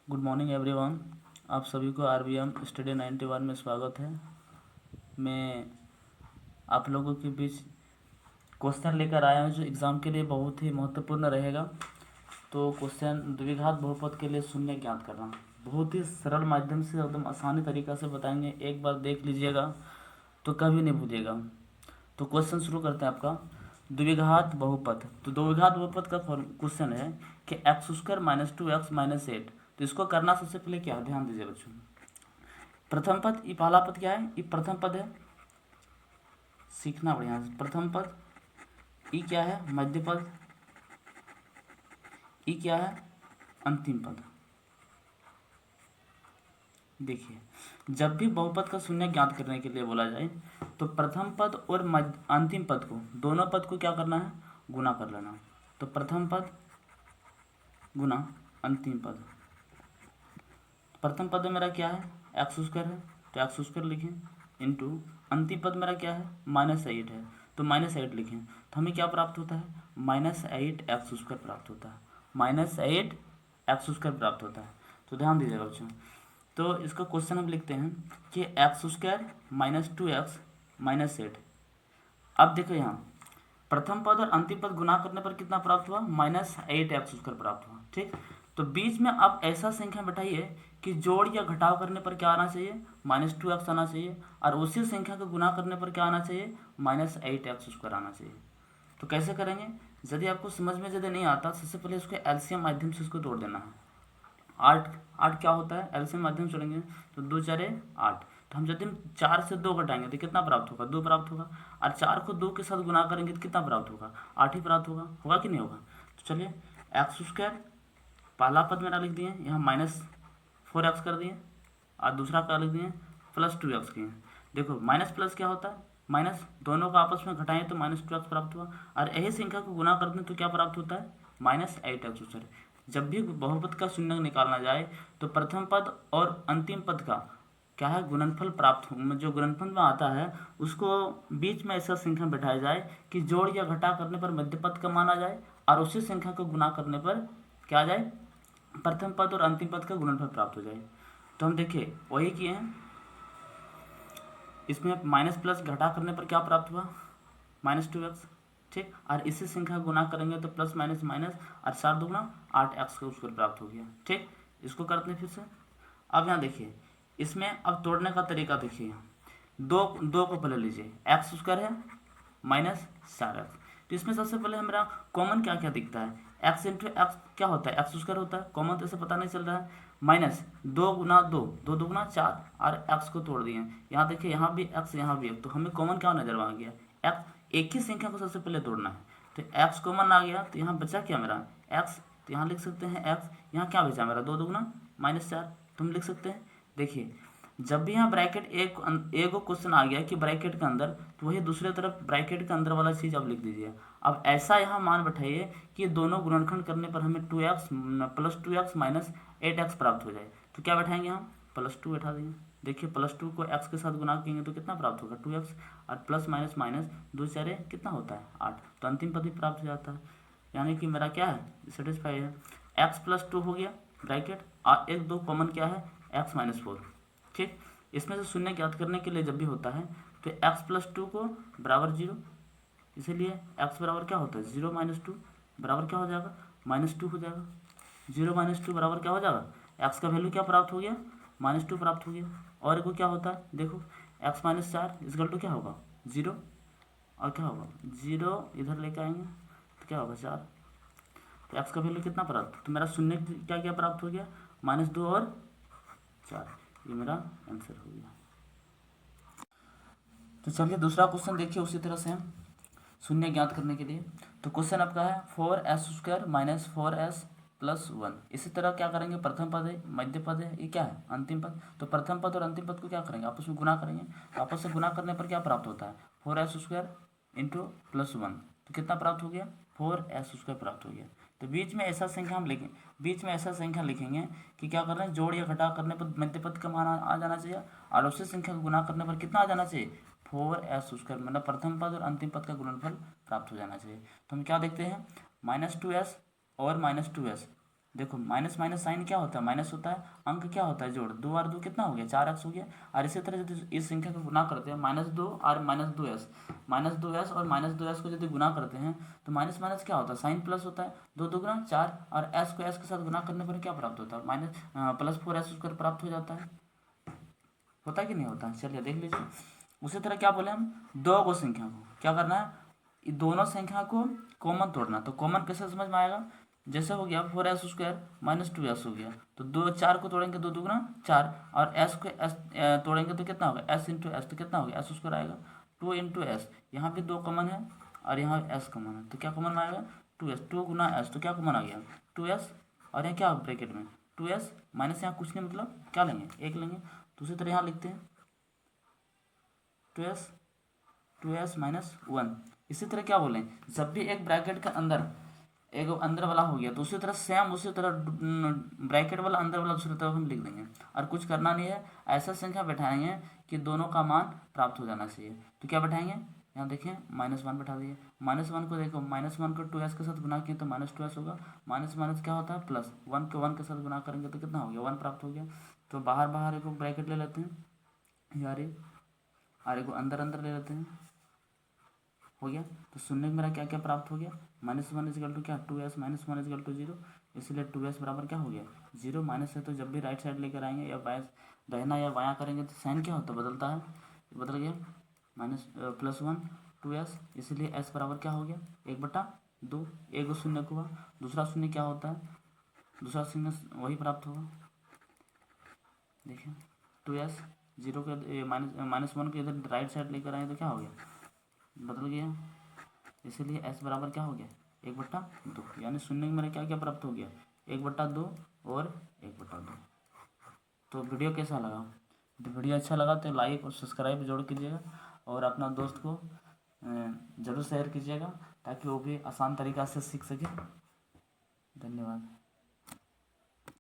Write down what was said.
Good morning everyone. आप सभी को आरबीएम स्टडी 91 में स्वागत है। मैं आप लोगों के बीच क्वेश्चन लेकर आया हूँ जो एग्ज़ाम के लिए बहुत ही महत्वपूर्ण रहेगा। तो क्वेश्चन द्विघात बहुपद के लिए शून्य ज्ञात करना, बहुत ही सरल माध्यम से एकदम आसानी तरीक़ा से बताएंगे। एक बार देख लीजिएगा तो कभी नहीं भूलिएगा। तो क्वेश्चन शुरू करते हैं आपका द्विघात बहुपद। तो द्विघात बहुपद का क्वेश्चन है कि x square minus 2x minus 8। तो इसको करना सबसे पहले क्या है, ध्यान दीजिए बच्चों। प्रथम पद, ये पहला पद क्या है, ये प्रथम पद है, सीखना बढ़िया से। प्रथम पद, ये क्या है, मध्य पद, ये क्या है, अंतिम पद। देखिए, जब भी बहुपद का शून्य ज्ञात करने के लिए बोला जाए तो प्रथम पद और अंतिम पद को, दोनों पद को क्या करना है, गुना कर लेना। तो प्रथम पद गुना अंतिम पद। प्रथम पद में मेरा क्या है, एक्स स्क्वायर है, तो एक्स स्क्वायर लिखें, इंटू अंतिम पद मेरा क्या है, -8 है, तो -8 लिखें। तो हमें क्या प्राप्त होता है, -8 एक्स स्क्वायर प्राप्त होता है, -8 एक्स स्क्वायर प्राप्त होता है। तो ध्यान दीजिएगा बच्चों। तो इसका क्वेश्चन हम लिखते हैं कि एक्स स्क्वायर -2x -8। अब देखो यहाँ प्रथम पद और अंतिम पद गुना करने पर कितना प्राप्त हुआ, -8 एक्स स्क्वायर प्राप्त हुआ। ठीक, तो बीच में आप ऐसा संख्या बैठाइए कि जोड़ या घटाव करने पर क्या आना चाहिए, -2x आना चाहिए, और उसी संख्या को गुना करने पर क्या आना चाहिए, -8 एक्स स्क्वायर आना चाहिए। तो कैसे करेंगे, यदि आपको समझ में यदि नहीं आता, सबसे पहले उसको एलसीएम माध्यम से उसको तोड़ देना है। आठ आठ क्या होता है, एलसीएम माध्यम से जोड़ेंगे तो 2 4 8। तो हम यदि 4 से 2 घटाएंगे तो कितना प्राप्त होगा, 2 प्राप्त होगा। और 4 को 2 के साथ गुना करेंगे तो कितना प्राप्त होगा, 8 ही प्राप्त होगा। होगा कि नहीं होगा। तो चलिए, एक्स स्क्वायर पहला पद मेरा लिख दिए, यहाँ -4x कर दिए, और दूसरा क्या लिख दिए, +2x किए। देखो माइनस प्लस क्या होता है, माइनस, दोनों को आपस में घटाएं तो -2x प्राप्त हुआ, और यही संख्या को गुना कर दें तो क्या प्राप्त होता है, -8x स्क्वायर। जब भी बहुपद का शून्य निकालना जाए तो प्रथम पद और अंतिम पद का क्या है, गुणनफल प्राप्त हो, जो गुणनफल में आता है उसको बीच में ऐसा संख्या बैठाया जाए कि जोड़ या घटा करने पर मध्य पद का मान आ जाए, और उसी संख्या को गुना करने पर क्या आ जाए, प्रथम पद और अंतिम पद का गुणनफल प्राप्त हो जाए। तो हम देखिए वही किए हैं। इसमें माइनस प्लस घटा करने पर क्या प्राप्त हुआ, -2x। ठीक, और इसी संख्या गुना करेंगे तो प्लस माइनस माइनस, और 4 दूना 8 एक्स का स्क्वायर प्राप्त हो गया। ठीक, इसको करते हैं फिर से। अब यहाँ देखिए, इसमें अब तोड़ने का तरीका देखिए। दो दो को पहले लीजिए, एक्स स्क्वायर है -4x। तो इसमें सबसे पहले हमारा कॉमन क्या क्या दिखता है, एक्स इंटू एक्स क्या होता है, एक्स स्क्वायर होता है, कॉमन तो इसे पता नहीं चल रहा है। माइनस 2 गुना 2, 2 दुगुना 4, और एक्स को तोड़ दिए। यहाँ देखिए, यहाँ भी एक्स, यहाँ भी एक्स, तो हमें कॉमन क्या नजर आ गया, एक्स। एक ही संख्या को सबसे पहले तोड़ना है, तो एक्स कॉमन आ गया, तो यहाँ बचा क्या मेरा, एक्स। तो यहाँ लिख सकते हैं एक्स, यहाँ क्या बचा मेरा, 2 दुगुना -4, तो हम लिख सकते हैं। देखिए, जब भी यहाँ ब्रैकेट एक क्वेश्चन आ गया कि ब्रैकेट के अंदर, तो वही दूसरे तरफ ब्रैकेट के अंदर वाला चीज़ आप लिख दीजिए। अब ऐसा यहाँ मान बैठाइए कि दोनों गुणनखंड करने पर हमें 2x +2x -8x प्राप्त हो जाए। तो क्या बैठाएंगे हम, +2 बैठा देंगे। देखिए, +2 को x के साथ गुना करेंगे तो कितना प्राप्त होगा, 2x, और प्लस माइनस माइनस 2 4 कितना होता है, 8। तो अंतिम पद भी प्राप्त हो जाता है, यानी कि मेरा क्या है, सेटिस्फाई है। x+2 हो गया ब्रैकेट, और एक दो कॉमन क्या है, x-4। ठीक, इसमें से शून्य ज्ञात करने के लिए जब भी होता है तो x+2 को बराबर 0, इसीलिए x बराबर क्या होता है, 0 - 2 बराबर क्या हो जाएगा, -2 हो जाएगा। 0 - 2 बराबर क्या हो जाएगा, x का वैल्यू क्या प्राप्त हो गया, -2 प्राप्त हो गया। और को क्या होता है, देखो x-4 इसका टू क्या होगा, 0, और क्या होगा 0, इधर लेके आएंगे तो क्या होगा 4। तो x का वैल्यू कितना प्राप्त, तो मेरा शून्य क्या क्या प्राप्त हो गया, -2 और 4, ये मेरा आंसर हो गया। तो चलिए दूसरा क्वेश्चन देखिए, उसी तरह से हम शून्य ज्ञात करने के लिए। तो क्वेश्चन आपका है 4s² -4s + 1। इसी तरह क्या करेंगे, प्रथम पद है, मध्य पद है, ये क्या है, अंतिम पद। तो प्रथम पद और अंतिम पद को क्या करेंगे, आपस में गुना करेंगे। तो आपस में गुना करने पर क्या प्राप्त होता है, 4s² × +1। तो कितना प्राप्त हो गया, 4s² प्राप्त हो गया। तो बीच में ऐसा संख्या हम लिखें, बीच में ऐसा संख्या लिखेंगे कि क्या कर रहे हैं, जोड़ या घटा करने पर मध्य पद का मान आ जाना चाहिए, और उसी संख्या को गुना करने पर कितना आ जाना चाहिए, 4s², मतलब प्रथम पद और अंतिम पद का गुणनफल प्राप्त हो जाना चाहिए। तो हम क्या देखते हैं, -2s और -2s, देखो माइनस माइनस साइन क्या होता है, माइनस होता है, अंक क्या होता है जोड़, 2 और 2 कितना हो गया, 4x हो गया। और इसी तरह यदि इस संख्या को गुना करते हैं -2 और -2s, -2s और -2s को यदि गुना करते हैं तो माइनस माइनस क्या होता है, साइन प्लस होता है, 2 2 4, और s को s के साथ गुना करने पर क्या प्राप्त होता है, माइनस +4s² प्राप्त हो जाता है। होता है कि नहीं होता है, चलिए देख लीजिए। उसी तरह क्या बोले हम, दो को संख्या को क्या करना है, दोनों संख्या को कॉमन तोड़ना। तो कॉमन कैसे समझ में आएगा, जैसे हो गया 4s² -2s हो गया, तो 4 को तोड़ेंगे 2 2 4, और s को s तोड़ेंगे तो कितना होगा, s इंटू एस, तो कितना हो गया s² आएगा, 2 इंटू एस। यहाँ भी 2 कॉमन है और यहाँ s कॉमन है, तो क्या कॉमन में आएगा, 2s, 2 गुना s, तो क्या कॉमन आ गया 2s, और यहाँ क्या ब्रैकेट में 2s माइनस, यहाँ कुछ नहीं मतलब क्या लेंगे 1 लेंगे। दूसरी तरह यहाँ लिखते हैं 2s -1। इसी तरह क्या बोलें, जब भी एक ब्रैकेट के अंदर एक अंदर वाला हो गया तो उसी तरह सेम उसी तरह ब्रैकेट वाला अंदर वाला दूसरी तरफ हम लिख देंगे, और कुछ करना नहीं है। ऐसा संख्या बैठाएंगे कि दोनों का मान प्राप्त हो जाना चाहिए। तो क्या बैठाएंगे, यहाँ देखिए -1 बैठा दिए, -1 को देखो, -1 को 2s के साथ गुना किए तो -2s होगा, माइनस माइनस क्या होता है प्लस, 1 को 1 के साथ गुना करेंगे तो कितना हो गया 1 प्राप्त हो गया। तो बाहर बाहर एक ब्रैकेट ले लेते हैं यार, और एक अंदर अंदर ले लेते हैं, हो गया। तो शून्य में मेरा क्या क्या प्राप्त हो गया, -1 इजकल टू क्या 2s, -1 इजकल टू 0, इसलिए 2s बराबर क्या हो गया 0। माइनस है तो जब भी राइट साइड लेकर आएंगे या बाएं दाहिना या बायां करेंगे तो साइन क्या होता है, बदलता है, बदल गया, +1 2s, इसलिए s बराबर क्या हो गया 1/2। एक शून्य को हुआ, दूसरा शून्य क्या होता है, दूसरा शून्य वही प्राप्त होगा। देखिए 2s 0 के -1 के इधर राइट साइड लेकर आए तो क्या हो गया, बदल गया, इसीलिए s बराबर क्या हो गया 1/2, यानी शून्य में मेरा क्या क्या प्राप्त हो गया 1/2 और 1/2। तो वीडियो कैसा लगा, तो वीडियो अच्छा लगा तो लाइक और सब्सक्राइब जरूर कीजिएगा, और अपना दोस्त को ज़रूर शेयर कीजिएगा ताकि वो भी आसान तरीक़ा से सीख सके। धन्यवाद।